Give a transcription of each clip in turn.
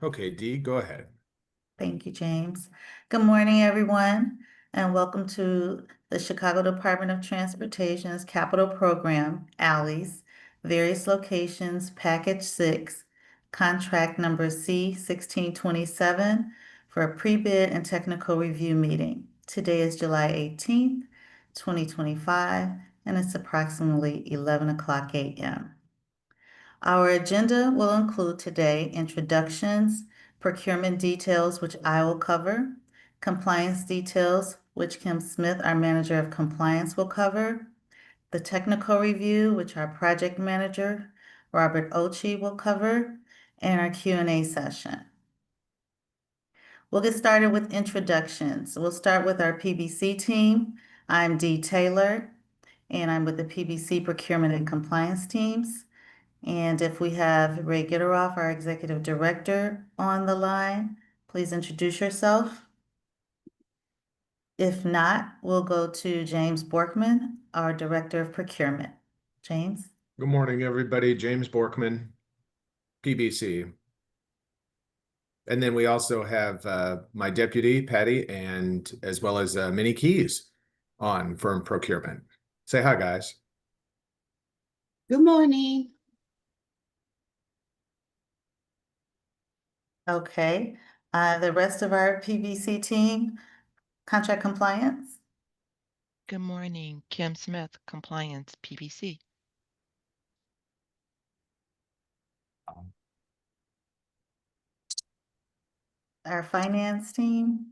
Okay, Dee, go ahead. Thank you, James. Good morning, everyone, and welcome to the Chicago Department of Transportation's Capital Program, ALLEY's, various locations, Package 6, contract number C1627 for a pre-bid and technical review meeting. Today is July 18th, 2025, and it's approximately 11 o'clock a.m. Our agenda will include today introductions, procurement details, which I will cover, compliance details, which Kim Smith, our manager of compliance, will cover, the technical review, which our project manager, Robert Ochi, will cover, and our Q&A session. We'll get started with introductions. We'll start with our PBC team. I'm Dee Taylor, and I'm with the PBC procurement and compliance teams. And if we have Ray Gitteroff, our Executive Director, on the line, please introduce yourself. If not, we'll go to James Borkman, our Director of Procurement. James? Good morning, everybody. James Borkman, PBC. And then we also have my deputy, Patty, and as well as Minnie Keys on firm procurement. Say hi, guys. Good morning. Okay. The rest of our PBC team, contract compliance. Good morning, Kim Smith, Compliance, PBC. Our finance team.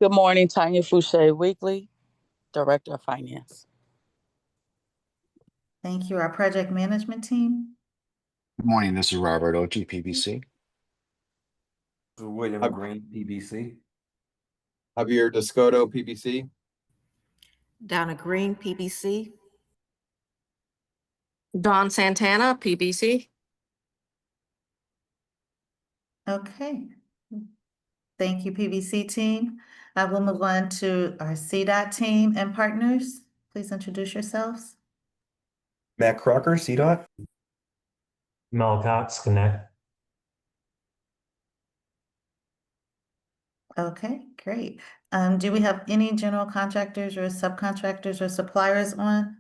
Good morning, Tanya Fouché Weekly, Director of Finance. Thank you. Our project management team. Good morning, this is Robert Ochi, PBC. William Green, PBC. Javier Descoto, PBC. Donna Green, PBC. Dawn Santana, PBC. Okay. Thank you, PBC team. We'll move on to our CDOT team and partners. Please introduce yourselves. Matt Crocker, CDOT. Mel Cox, Connect. Okay, great. Do we have any general contractors or subcontractors or suppliers on?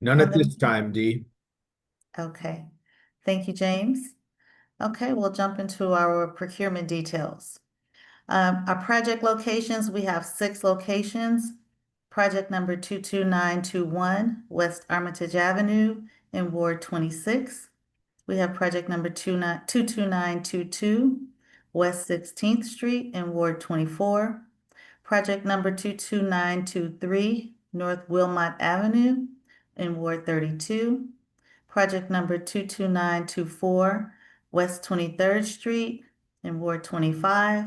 None at this time, Dee. Okay, thank you, James. Okay, we'll jump into our procurement details. Our project locations, we have 6 locations. Project number 22921, West Armitage Avenue in Ward 26. We have project number 22922, West 16th Street in Ward 24. Project number 22923, North Wilmot Avenue in Ward 32. Project number 22924, West 23rd Street in Ward 25.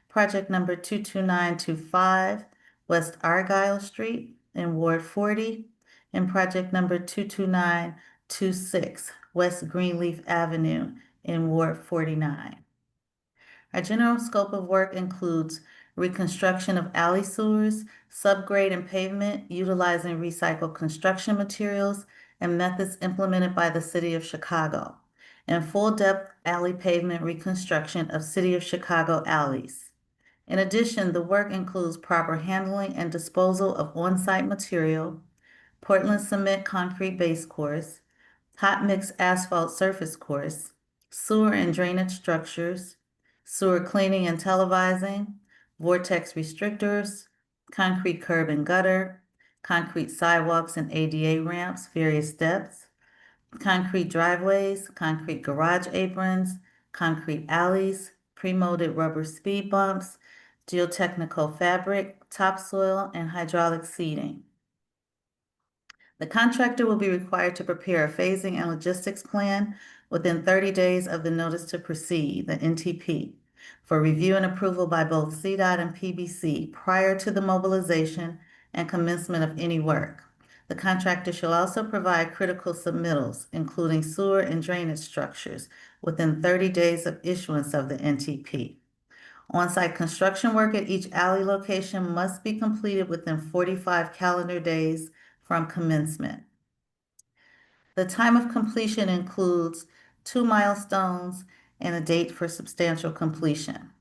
Project number 22925, West Argyle Street in Ward 40. And project number 22926, West Greenleaf Avenue in Ward 49. Our general scope of work includes reconstruction of alley sewers, subgrade and pavement utilizing recycled construction materials and methods implemented by the City of Chicago, and full-depth alley pavement reconstruction of City of Chicago alleys. In addition, the work includes proper handling and disposal of on-site material, Portland cement concrete base course, hot mix asphalt surface course, sewer and drainage structures, sewer cleaning and televising, vortex restrictors, concrete curb and gutter, concrete sidewalks and ADA ramps, various depths, concrete driveways, concrete garage aprons, concrete alleys, pre-molded rubber speed bumps, geotechnical fabric, topsoil, and hydraulic seeding. The contractor will be required to prepare a phasing and logistics plan within 30 days of the notice to proceed, the NTP, for review and approval by both CDOT and PBC prior to the mobilization and commencement of any work. The contractor shall also provide critical submittals, including sewer and drainage structures, within 30 days of issuance of the NTP. On-site construction work at each alley location must be completed within 45 calendar days from commencement. The time of completion includes 2 milestones and a date for substantial completion.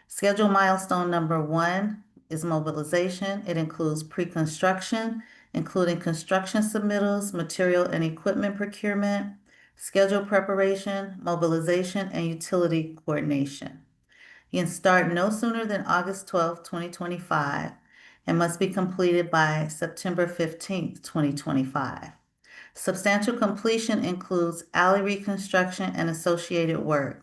Schedule milestone number 1 is mobilization. It includes pre-construction, including construction submittals, material and equipment procurement, schedule preparation, mobilization, and utility coordination. You can start no sooner than August 12th, 2025, and must be completed by September 15th, 2025. Substantial completion includes alley reconstruction and associated work.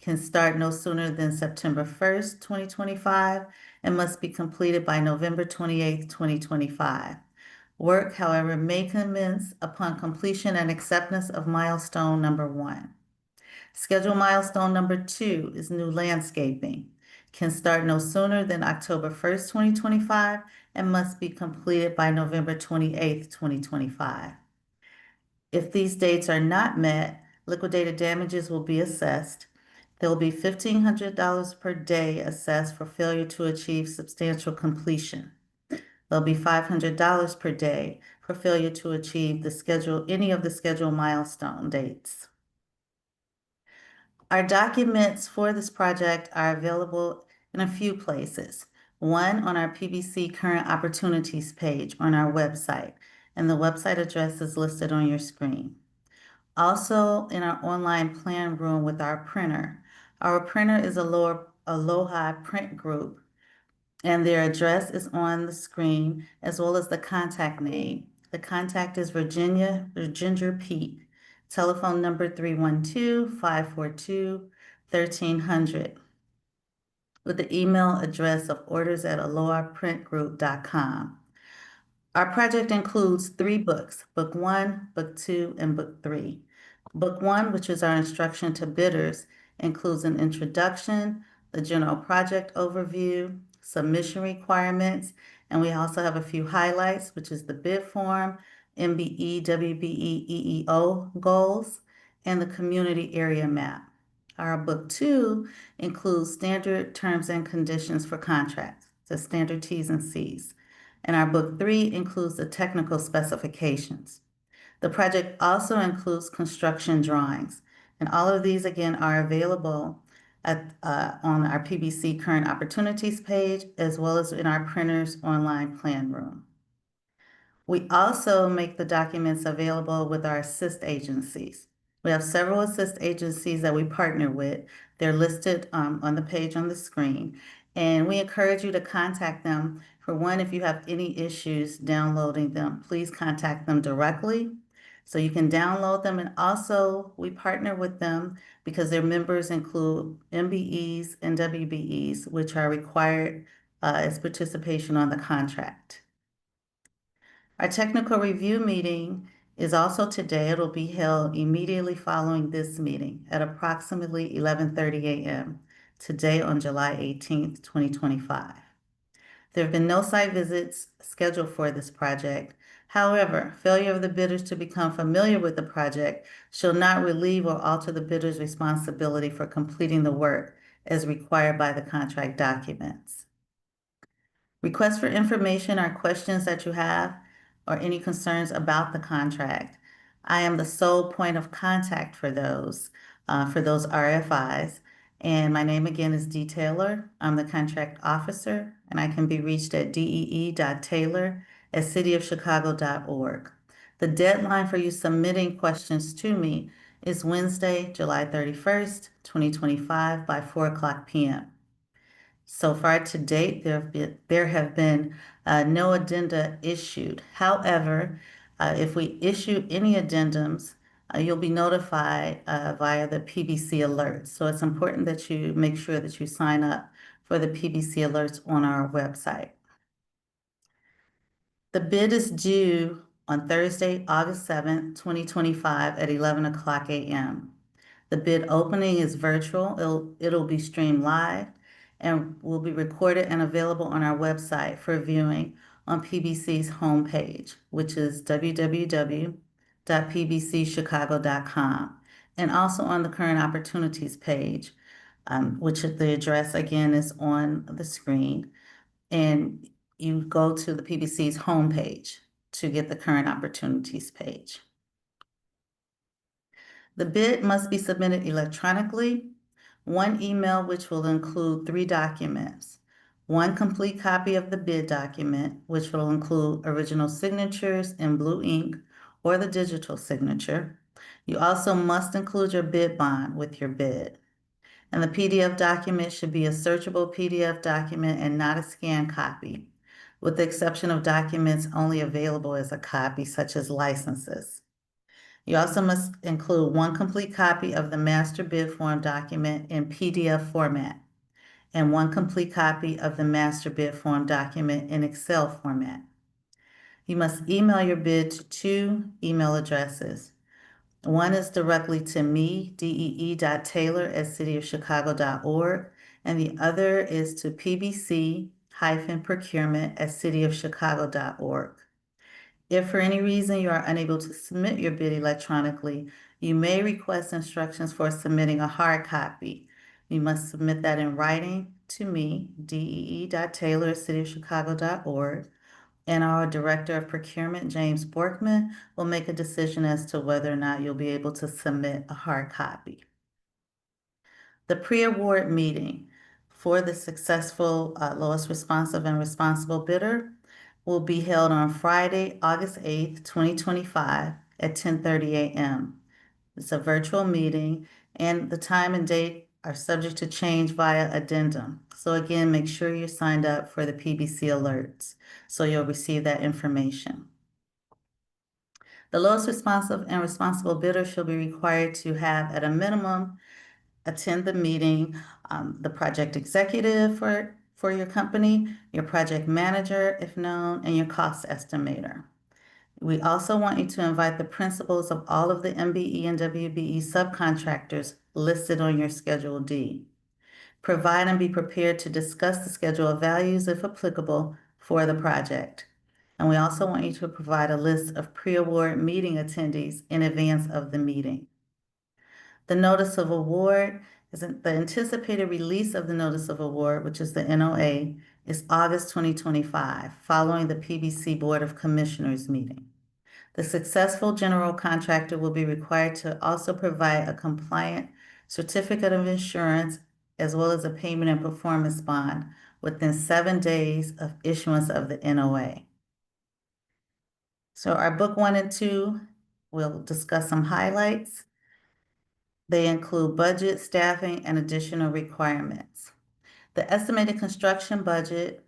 Can start no sooner than September 1st, 2025, and must be completed by November 28th, 2025. Work, however, may commence upon completion and acceptance of milestone number 1. Schedule milestone number 2 is new landscaping. Can start no sooner than October 1st, 2025, and must be completed by November 28th, 2025. If these dates are not met, liquidated damages will be assessed. There will be $1,500 per day assessed for failure to achieve substantial completion. There'll be $500 per day for failure to achieve any of the scheduled milestone dates. Our documents for this project are available in a few places. One, on our PBC Current Opportunities page on our website, and the website address is listed on your screen. Also, in our online plan room with our printer. Our printer is Aloha Print Group, and their address is on the screen, as well as the contact name. The contact is Ginger Pete. Telephone number 312-542-1300, with the email address of orders@alohaprintgroup.com. Our project includes 3 books, Book 1, Book 2, and Book 3. Book 1, which is our instruction to bidders, includes an introduction, the general project overview, submission requirements, and we also have a few highlights, which is the bid form, MBE, WBE, EEO goals, and the community area map. Our Book 2 includes standard terms and conditions for contracts, the standard T's and C's. And our Book 3 includes the technical specifications. The project also includes construction drawings, and all of these, again, are available on our PBC Current Opportunities page, as well as in our printer's online plan room. We also make the documents available with our assist agencies. We have several assist agencies that we partner with. They're listed on the page on the screen, and we encourage you to contact them. For one, if you have any issues downloading them, please contact them directly so you can download them. And also, we partner with them because their members include MBEs and WBEs, which are required as participation on the contract. Our technical review meeting is also today. It'll be held immediately following this meeting at approximately 11:30 a.m. today on July 18th, 2025. There have been no site visits scheduled for this project. However, failure of the bidders to become familiar with the project shall not relieve or alter the bidder's responsibility for completing the work as required by the contract documents. Requests for information are questions that you have or any concerns about the contract. I am the sole point of contact for those RFIs. And my name again is Dee Taylor. I'm the contract officer, and I can be reached at dee.taylor@cityofchicago.org. The deadline for you submitting questions to me is Wednesday, July 31st, 2025 by 4:00 p.m. So far to date, there have been no addenda issued. However, if we issue any addendums, you'll be notified via the PBC alerts. So it's important that you make sure that you sign up for the PBC alerts on our website. The bid is due on Thursday, August 7th, 2025 at 11:00 a.m. The bid opening is virtual. It'll be streamed live and will be recorded and available on our website for viewing on PBC's homepage, which is www.pbcchicago.com, and also on the Current Opportunities page, which the address again is on the screen. And you go to the PBC's homepage to get the Current Opportunities page. The bid must be submitted electronically. One email which will include 3 documents. One complete copy of the bid document, which will include original signatures in blue ink or the digital signature. You also must include your bid bond with your bid. And the PDF document should be a searchable PDF document and not a scanned copy, with the exception of documents only available as a copy, such as licenses. You also must include one complete copy of the master bid form document in PDF format and one complete copy of the master bid form document in Excel format. You must email your bid to 2 email addresses. One is directly to me, dee.taylor@cityofchicago.org, and the other is to pbc-procurement@cityofchicago.org. If for any reason you are unable to submit your bid electronically, you may request instructions for submitting a hard copy. You must submit that in writing to me, dee.taylor@cityofchicago.org, and our Director of Procurement, James Borkman, will make a decision as to whether or not you'll be able to submit a hard copy. The pre-award meeting for the successful lowest responsive and responsible bidder will be held on Friday, August 8th, 2025 at 10:30 a.m. It's a virtual meeting, and the time and date are subject to change via addendum. So again, make sure you're signed up for the PBC alerts, so you'll receive that information. The lowest responsive and responsible bidder shall be required to have, at a minimum, attend the meeting, the project executive for your company, your project manager, if known, and your cost estimator. We also want you to invite the principals of all of the MBE and WBE subcontractors listed on your Schedule D. Provide and be prepared to discuss the schedule of values, if applicable, for the project. And we also want you to provide a list of pre-award meeting attendees in advance of the meeting. The notice of award is the anticipated release of the notice of award, which is the NOA, is August 2025, following the PBC Board of Commissioners meeting. The successful general contractor will be required to also provide a compliant certificate of insurance as well as a payment and performance bond within 7 days of issuance of the NOA. So our book 1 and 2, we'll discuss some highlights. They include budget, staffing, and additional requirements. The estimated construction budget,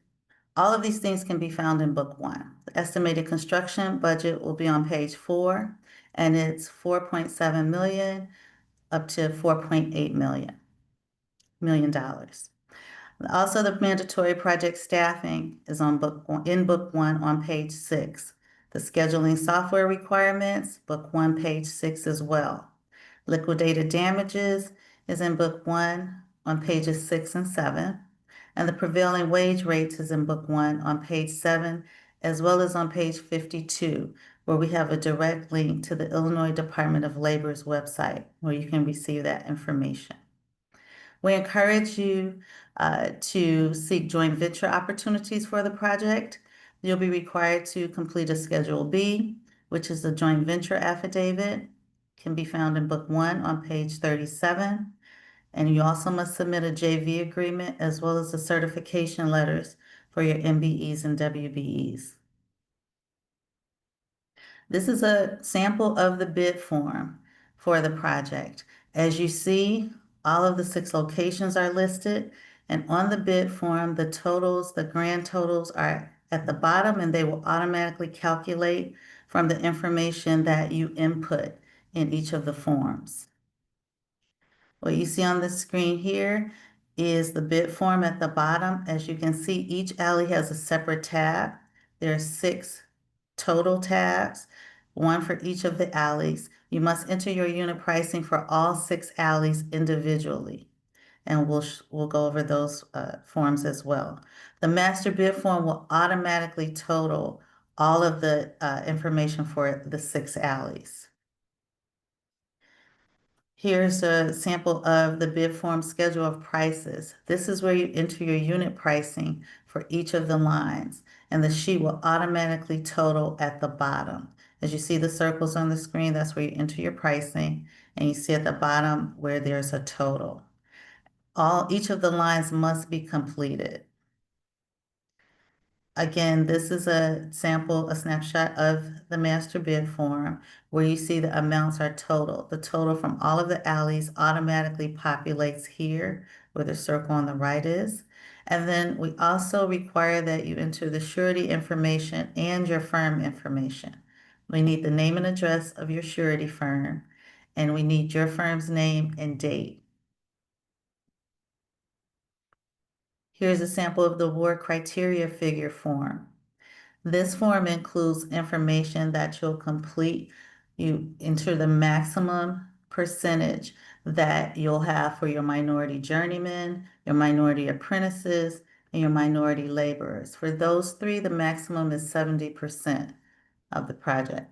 all of these things can be found in book 1. The estimated construction budget will be on page 4, and it's $4.7 million up to $4.8 million. Also, the mandatory project staffing is in book 1 on page 6. The scheduling software requirements, book 1, page 6 as well. Liquidated damages is in book 1 on pages 6 and 7. And the prevailing wage rates is in book 1 on page 7, as well as on page 52, where we have a direct link to the Illinois Department of Labor's website, where you can receive that information. We encourage you to seek joint venture opportunities for the project. You'll be required to complete a Schedule B, which is the joint venture affidavit, can be found in book 1 on page 37. And you also must submit a JV agreement as well as the certification letters for your MBEs and WBEs. This is a sample of the bid form for the project. As you see, all of the 6 locations are listed, and on the bid form, the totals, the grand totals are at the bottom, and they will automatically calculate from the information that you input in each of the forms. What you see on the screen here is the bid form at the bottom. As you can see, each alley has a separate tab. There are 6 total tabs, 1 for each of the alleys. You must enter your unit pricing for all 6 alleys individually, and we'll go over those forms as well. The master bid form will automatically total all of the information for the 6 alleys. Here's a sample of the bid form schedule of prices. This is where you enter your unit pricing for each of the lines, and the sheet will automatically total at the bottom. As you see the circles on the screen, that's where you enter your pricing, and you see at the bottom where there's a total. Each of the lines must be completed. Again, this is a sample, a snapshot of the master bid form where you see the amounts are total. The total from all of the alleys automatically populates here where the circle on the right is. And then we also require that you enter the surety information and your firm information. We need the name and address of your surety firm, and we need your firm's name and date. Here's a sample of the award criteria figure form. This form includes information that you'll complete. You enter the maximum percentage that you'll have for your minority journeymen, your minority apprentices, and your minority laborers. For those three, the maximum is 70% of the project.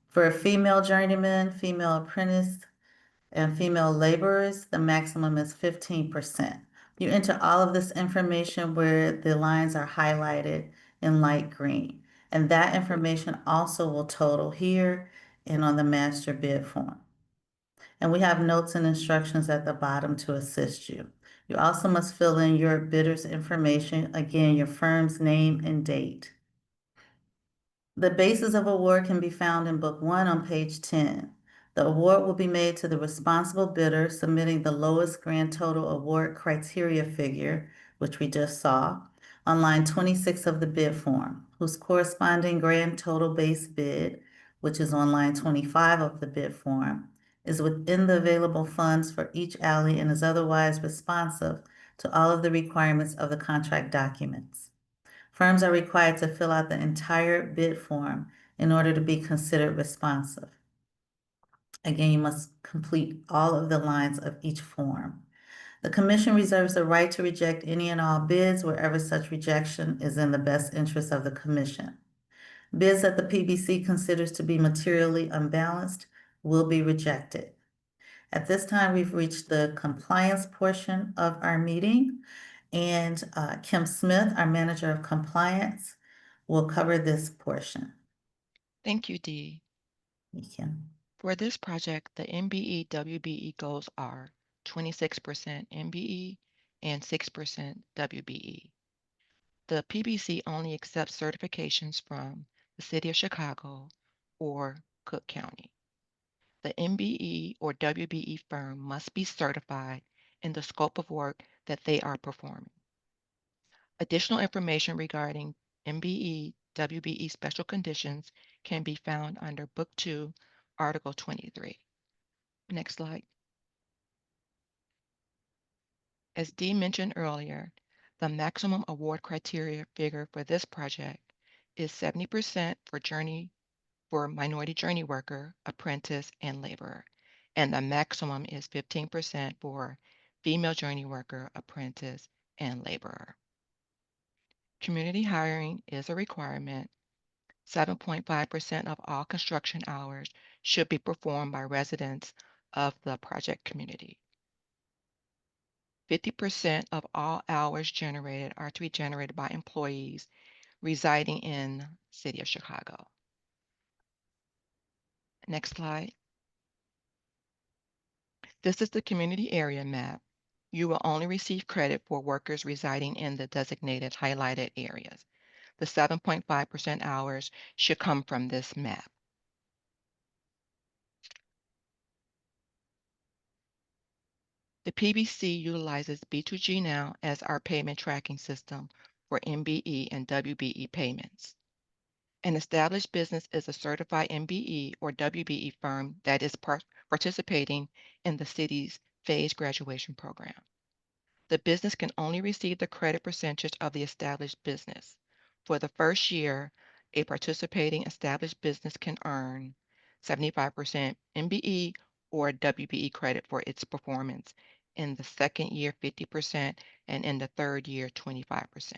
For a female journeyman, female apprentice, and female laborers, the maximum is 15%. You enter all of this information where the lines are highlighted in light green. And that information also will total here and on the master bid form. And we have notes and instructions at the bottom to assist you. You also must fill in your bidder's information, again, your firm's name and date. The basis of award can be found in Book 1 on page 10. The award will be made to the responsible bidder submitting the lowest grand total award criteria figure, which we just saw, on line 26 of the bid form, whose corresponding grand total base bid, which is on line 25 of the bid form, is within the available funds for each alley and is otherwise responsive to all of the requirements of the contract documents. Firms are required to fill out the entire bid form in order to be considered responsive. Again, you must complete all of the lines of each form. The Commission reserves the right to reject any and all bids wherever such rejection is in the best interest of the Commission. Bids that the PBC considers to be materially unbalanced will be rejected. At this time, we've reached the compliance portion of our meeting, and Kim Smith, our Manager of Compliance, will cover this portion. Thank you, Dee. Kim. For this project, the MBE WBE goals are 26% MBE and 6% WBE. The PBC only accepts certifications from the City of Chicago or Cook County. The MBE or WBE firm must be certified in the scope of work that they are performing. Additional information regarding MBE, WBE special conditions can be found under Book 2, Article 23. Next slide. As Dee mentioned earlier, the maximum award criteria figure for this project is 70% for minority journey worker, apprentice, and laborer, and the maximum is 15% for female journey worker, apprentice, and laborer. Community hiring is a requirement. 7.5% of all construction hours should be performed by residents of the project community. 50% of all hours generated are to be generated by employees residing in the City of Chicago. Next slide. This is the community area map. You will only receive credit for workers residing in the designated highlighted areas. The 7.5% hours should come from this map. The PBC utilizes B2G Now as our payment tracking system for MBE and WBE payments. An established business is a certified MBE or WBE firm that is participating in the city's phased graduation program. The business can only receive the credit percentage of the established business. For the first year, a participating established business can earn 75% MBE or WBE credit for its performance. In the second year, 50%, and in the third year, 25%.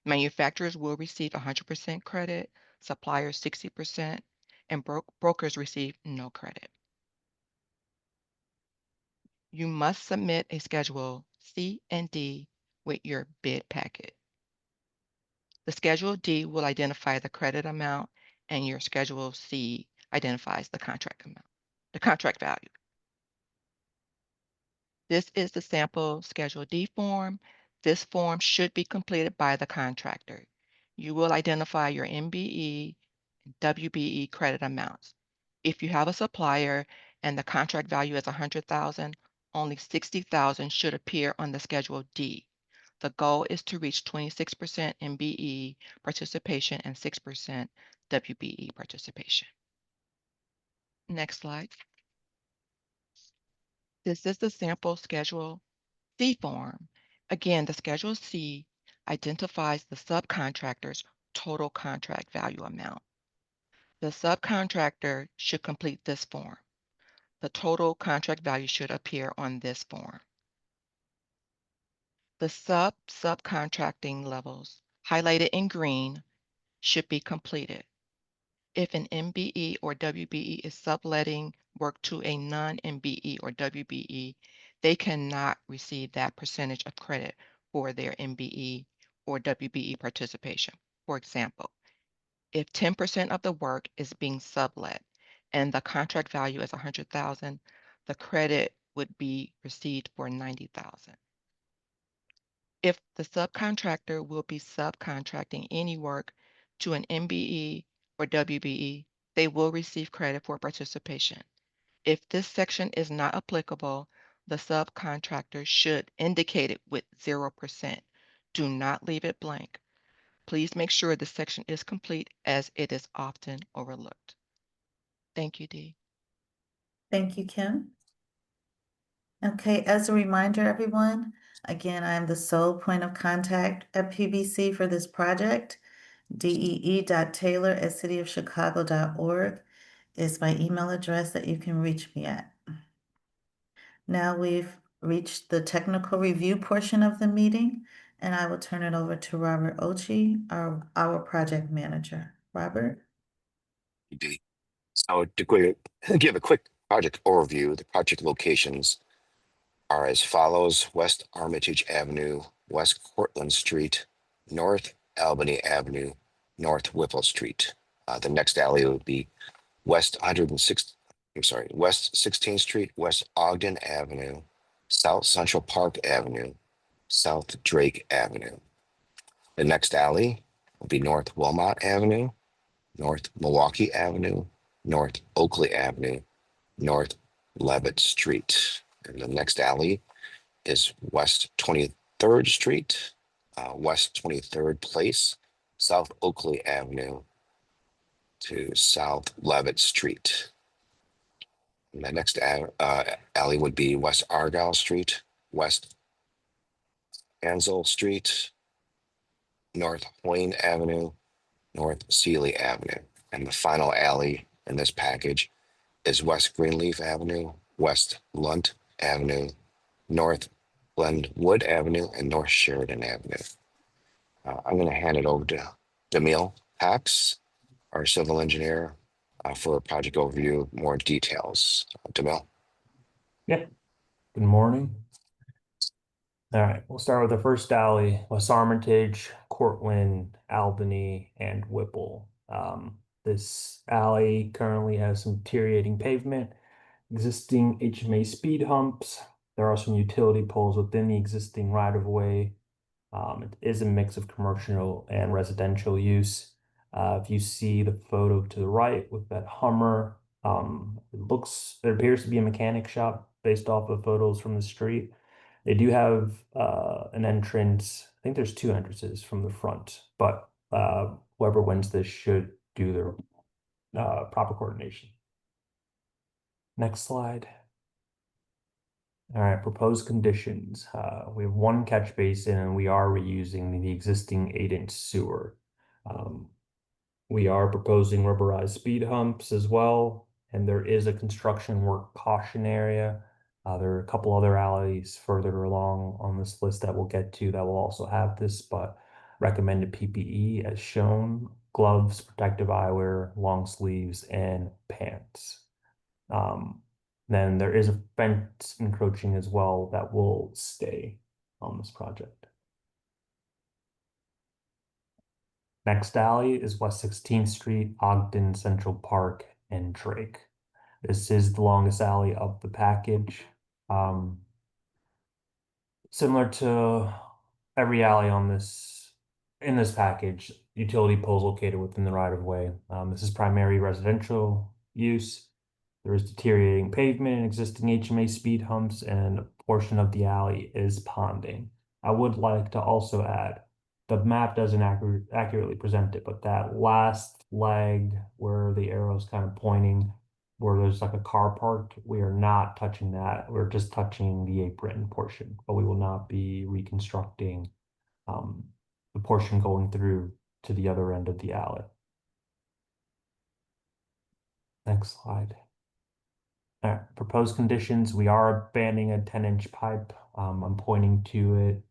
Manufacturers will receive 100% credit, suppliers 60%, and brokers receive no credit. You must submit a Schedule C and D with your bid packet. The Schedule D will identify the credit amount and your Schedule C identifies the contract amount, the contract value. This is the sample Schedule D form. This form should be completed by the contractor. You will identify your MBE and WBE credit amounts. If you have a supplier and the contract value is 100,000, only 60,000 should appear on the Schedule D. The goal is to reach 26% MBE participation and 6% WBE participation. Next slide. This is the sample Schedule C form. Again, the Schedule C identifies the subcontractor's total contract value amount. The subcontractor should complete this form. The total contract value should appear on this form. The subcontracting levels highlighted in green should be completed. If an MBE or WBE is subletting work to a non-MBE or WBE, they cannot receive that percentage of credit for their MBE or WBE participation. For example, if 10% of the work is being sublet and the contract value is 100,000, the credit would be received for 90,000. If the subcontractor will be subcontracting any work to an MBE or WBE, they will receive credit for participation. If this section is not applicable, the subcontractor should indicate it with 0%. Do not leave it blank. Please make sure the section is complete as it is often overlooked. Thank you, Dee. Thank you, Kim. Okay, as a reminder, everyone, again, I am the sole point of contact at PBC for this project. dee.taylor@cityofchicago.org is my email address that you can reach me at. Now we've reached the technical review portion of the meeting, and I will turn it over to Robert Ochi, our project manager. Robert? D. So to give a quick project overview, the project locations are as follows: West Armitage Avenue, West Cortlandt Street, North Albany Avenue, North Whipple Street. The next alley would be West 16th Street, West Ogden Avenue, South Central Park Avenue, South Drake Avenue. The next alley will be North Wilmot Avenue, North Milwaukee Avenue, North Oakley Avenue, North Levitt Street. And the next alley is West 23rd Street, West 23rd Place, South Oakley Avenue to South Levitt Street. And the next alley would be West Argyle Street, West Ansel Street, North Wayne Avenue, North Sealy Avenue. And the final alley in this package is West Greenleaf Avenue, West Lunt Avenue, North Glenwood Avenue, and North Sheridan Avenue. I'm going to hand it over to Demille Pax, our civil engineer, for a project overview, more details. Demille. Yeah. Good morning. All right, we'll start with the first alley: West Armitage, Cortland, Albany, and Whipple. This alley currently has some deteriorating pavement, existing HMA speed humps. There are some utility poles within the existing right-of-way. It is a mix of commercial and residential use. If you see the photo to the right with that Hummer, it appears to be a mechanic shop based off of photos from the street. They do have an entrance. I think there's two entrances from the front, but whoever wins this should do their proper coordination. Next slide. All right, proposed conditions. We have one catch basin and we are reusing the existing 8-inch sewer. We are proposing rubberized speed humps as well, and there is a construction work caution area. There are a couple other alleys further along on this list that we'll get to that will also have this, but recommended PPE as shown: gloves, protective eyewear, long sleeves, and pants. Then there is a fence encroaching as well that will stay on this project. Next alley is West 16th Street, Ogden, Central Park, and Drake. This is the longest alley of the package. Similar to every alley in this package, utility poles located within the right of way. This is primary residential use. There is deteriorating pavement and existing HMA speed humps, and a portion of the alley is ponding. I would like to also add, the map doesn't accurately present it, but that last leg where the arrow is kind of pointing, where there's like a car parked, we are not touching that. We're just touching the apron portion, but we will not be reconstructing the portion going through to the other end of the alley. Next slide. All right, proposed conditions, we are banning a 10-inch pipe. I'm pointing to it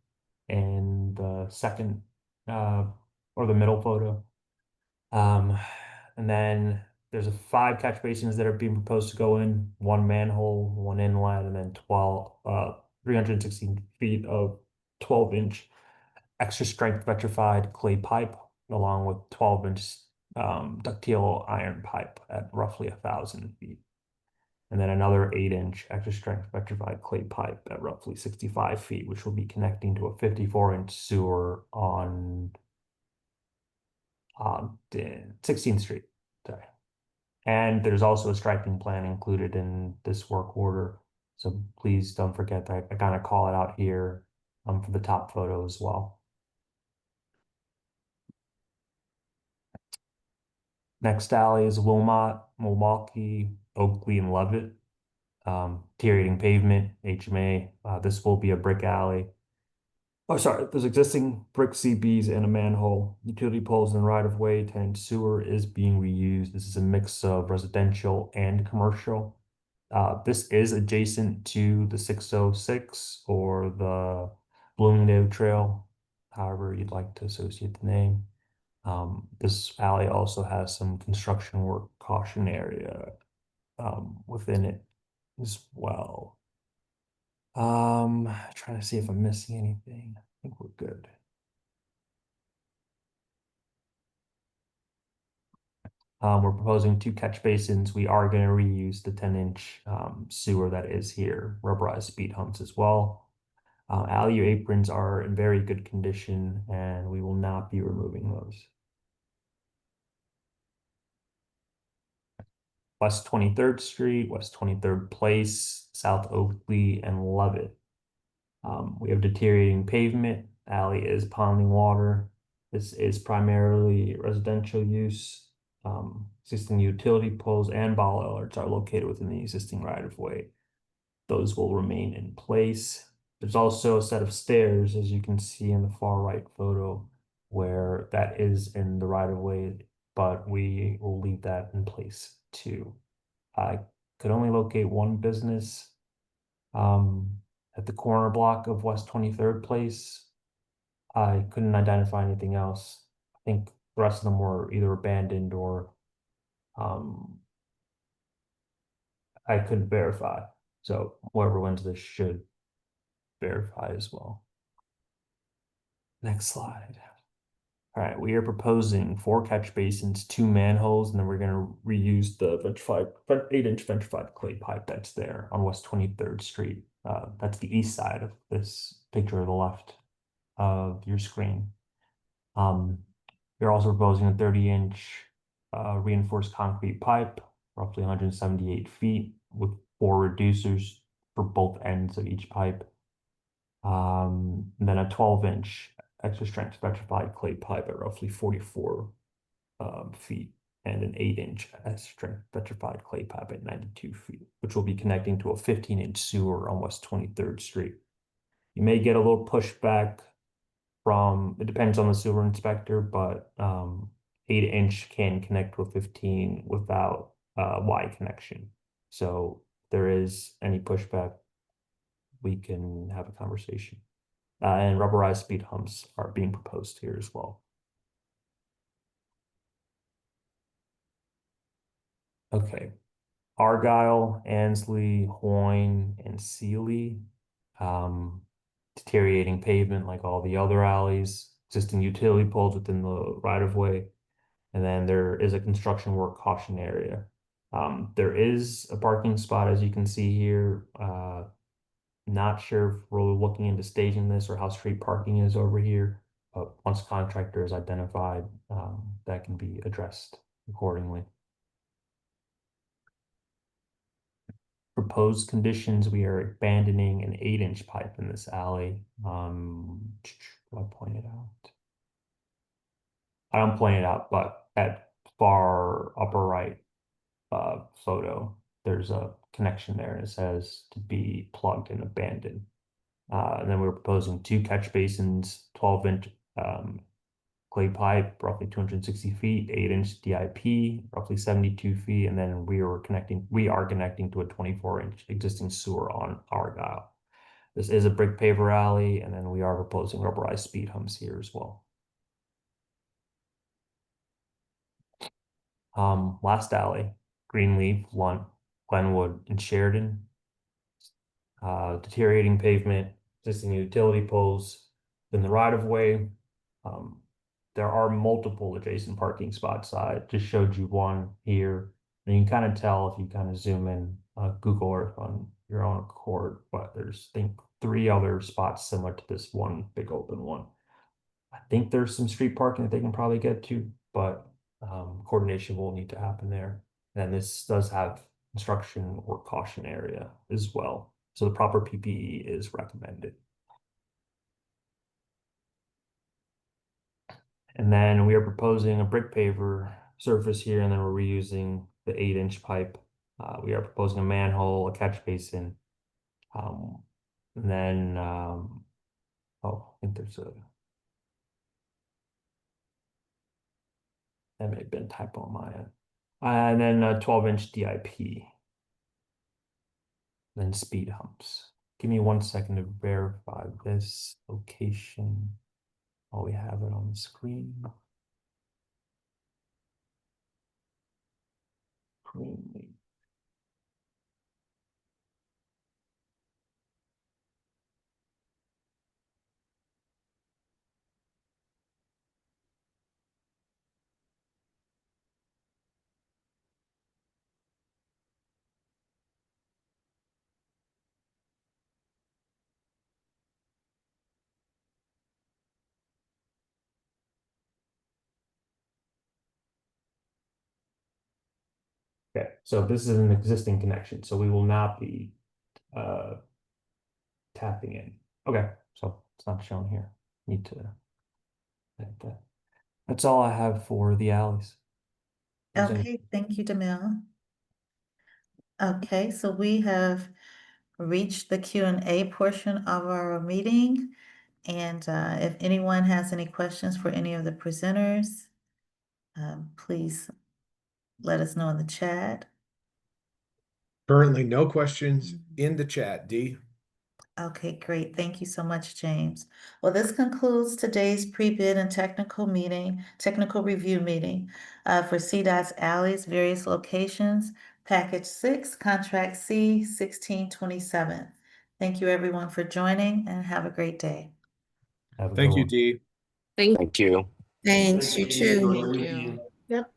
in the second or the middle photo. And then there's 5 catch basins that are being proposed to go in, 1 manhole, 1 inlet, and then 316 feet of 12-inch extra strength vitrified clay pipe, along with 12-inch ductile iron pipe at roughly 1,000 feet. And then another 8-inch extra strength vitrified clay pipe at roughly 65 feet, which will be connecting to a 54-inch sewer on 16th Street. Sorry. And there's also a striping plan included in this work order. So please don't forget that I kind of call it out here for the top photo as well. Next alley is Wilmot, Milwaukee, Oakley, and Levitt. Deteriorating pavement, HMA. This will be a brick alley. Oh, sorry, there's existing brick CBs and a manhole. Utility poles and right-of-way, and sewer is being reused. This is a mix of residential and commercial. This is adjacent to the 606 or the Bloomingdale Trail, however you'd like to associate the name. This alley also has some construction work caution area within it as well. Trying to see if I'm missing anything. I think we're good. We're proposing 2 catch basins. We are going to reuse the 10-inch sewer that is here, rubberized speed humps as well. Alley aprons are in very good condition, and we will not be removing those. West 23rd Street, West 23rd Place, South Oakley, and Levitt. We have deteriorating pavement. Alley is ponding water. This is primarily residential use. Existing utility poles and ball alerts are located within the existing right-of-way. Those will remain in place. There's also a set of stairs, as you can see in the far right photo, where that is in the right-of-way, but we will leave that in place too. I could only locate one business at the corner block of West 23rd Place. I couldn't identify anything else. I think the rest of them were either abandoned or I couldn't verify. So whoever wins this should verify as well. Next slide. All right, we are proposing 4 catch basins, 2 manholes, and then we're going to reuse the 8-inch vitrified clay pipe that's there on West 23rd Street. That's the east side of this picture to the left of your screen. You're also proposing a 30-inch reinforced concrete pipe, roughly 178 feet, with 4 reducers for both ends of each pipe. And then a 12-inch extra strength vitrified clay pipe at roughly 44 feet, and an 8-inch extra strength vitrified clay pipe at 92 feet, which will be connecting to a 15-inch sewer on West 23rd Street. You may get a little pushback from, it depends on the sewer inspector, but 8-inch can connect with 15 without Y connection. So if there is any pushback, we can have a conversation. And rubberized speed humps are being proposed here as well. Okay, Argyle, Ansley, Hoyne, and Sealy. Deteriorating pavement like all the other alleys. existing utility poles within the right of way. And then there is a construction work caution area. There is a parking spot, as you can see here. Not sure if we're looking into staging this or how street parking is over here, but once contractor is identified, that can be addressed accordingly. Proposed conditions, we are abandoning an 8-inch pipe in this alley. Do I point it out? I don't point it out, but at far upper right photo, there's a connection there and it says to be plugged and abandoned. And then we're proposing 2 catch basins, 12-inch clay pipe, roughly 260 feet, 8-inch DIP, roughly 72 feet, and then we are connecting to a 24-inch existing sewer on Argyle. This is a brick paver alley, and then we are proposing rubberized speed humps here as well. Last alley, Greenleaf, Lunt, Glenwood, and Sheridan. Deteriorating pavement, existing utility poles in the right of way. There are multiple adjacent parking spots. I just showed you one here. And you can kind of tell if you kind of zoom in Google Earth on your own accord, but there's, I think, 3 other spots similar to this one big open one. I think there's some street parking that they can probably get to, but coordination will need to happen there. And this does have construction or caution area as well. So the proper PPE is recommended. And then we are proposing a brick paver surface here, and then we're reusing the 8-inch pipe. We are proposing a manhole, a catch basin. And then, oh, I think there's a, that may have been a typo on my end. And then a 12-inch DIP. Then speed humps. Give me 1 second to verify this location while we have it on the screen. Okay, so this is an existing connection, so we will not be tapping in. Okay, so it's not shown here. Need to edit that. That's all I have for the alleys. Okay, thank you, Demille. Okay, so we have reached the Q&A portion of our meeting. And if anyone has any questions for any of the presenters, please let us know in the chat. Currently, no questions in the chat, Dee. Okay, great. Thank you so much, James. Well, this concludes today's pre-bid and technical review meeting for CDOT's alleys, various locations, Package 6, Contract C 1627. Thank you, everyone, for joining, and have a great day. Have a Thank good you, one. Dee. Thank you. Thanks, you too. Thank you. Yep.